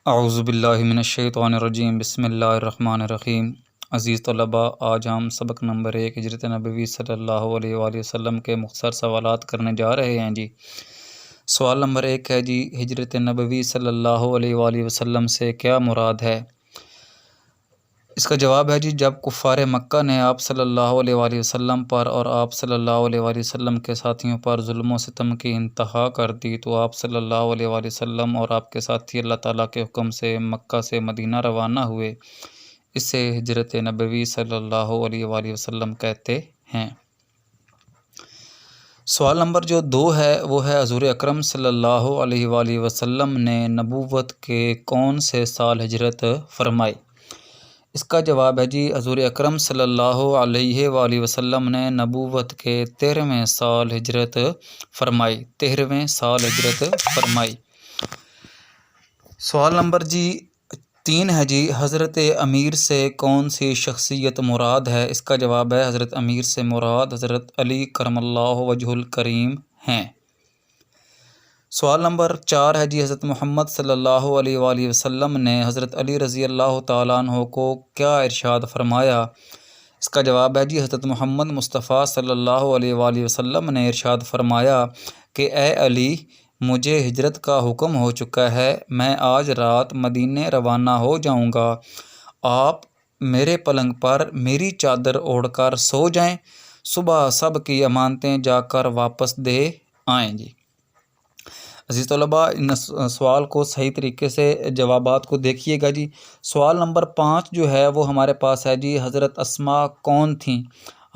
اعوذ باللہ من الشیطان الرجیم، بسم اللہ الرحمن الرحیم۔ عزیز طلباء، آج ہم سبق نمبر 1 ہجرت نبوی صلی اللہ علیہ وآلہ وسلم کے مختصر سوالات کرنے جا رہے ہیں جی۔ سوال نمبر 1 ہے جی، ہجرت نبوی صلی اللہ علیہ وآلہ وسلم سے کیا مراد ہے؟ اس کا جواب ہے جی، جب کفار مکہ نے آپ صلی اللہ علیہ وآلہ وسلم پر اور آپ صلی اللہ علیہ وآلہ وسلم کے ساتھیوں پر ظلم و ستم کی انتہا کر دی تو آپ صلی اللہ علیہ وآلہ وسلم اور آپ کے ساتھی اللہ تعالیٰ کے حکم سے مکہ سے مدینہ روانہ ہوئے۔ اسے ہجرت نبوی صلی اللہ علیہ وآلہ وسلم کہتے ہیں۔ سوال نمبر جو 2 ہے وہ ہے، حضور اکرم صلی اللہ علیہ وآلہ وسلم نے نبوت کے کون سے سال ہجرت فرمائی؟ اس کا جواب ہے جی، حضور اکرم صلی اللہ علیہ وآلہ وسلم نے نبوت کے 13ویں سال ہجرت فرمائی۔ 13ویں سال ہجرت فرمائی۔ سوال نمبر جی 3 ہے جی، حضرت امیر سے کون سی شخصیت مراد ہے؟ اس کا جواب ہے، حضرت امیر سے مراد حضرت علی کرم اللہ وجہ الکریم ہیں۔ سوال نمبر 4 ہے جی، حضرت محمد صلی اللہ علیہ وآلہ وسلم نے حضرت علی رضی اللہ تعالیٰ عنہ کو کیا ارشاد فرمایا؟ اس کا جواب ہے جی، حضرت محمد مصطفیٰ صلی اللہ علیہ وآلہ وسلم نے ارشاد فرمایا کہ اے علی، مجھے ہجرت کا حکم ہو چکا ہے، میں آج رات مدینے روانہ ہو جاؤں گا، آپ میرے پلنگ پر میری چادر اوڑھ کر سو جائیں، صبح سب کی امانتیں جا کر واپس دے آئیں جی۔ عزیز طلباء، ان سوال کو صحیح طریقے سے جوابات کو دیکھیے گا جی۔ سوال نمبر 5 جو ہے وہ ہمارے پاس ہے جی، حضرت اسماء کون تھیں؟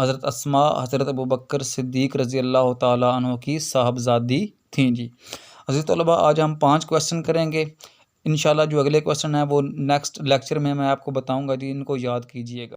حضرت اسماء حضرت ابوبکر صدیق رضی اللہ تعالیٰ عنہ کی صاحبزادی تھیں جی۔ عزیز طلباء، آج ہم 5 کویسچن کریں گے۔ انشاءاللہ جو اگلے کویسچن ہیں وہ نیکسٹ لیکچر میں آپ کو بتاؤں گا جی، ان کو یاد کیجیے گا۔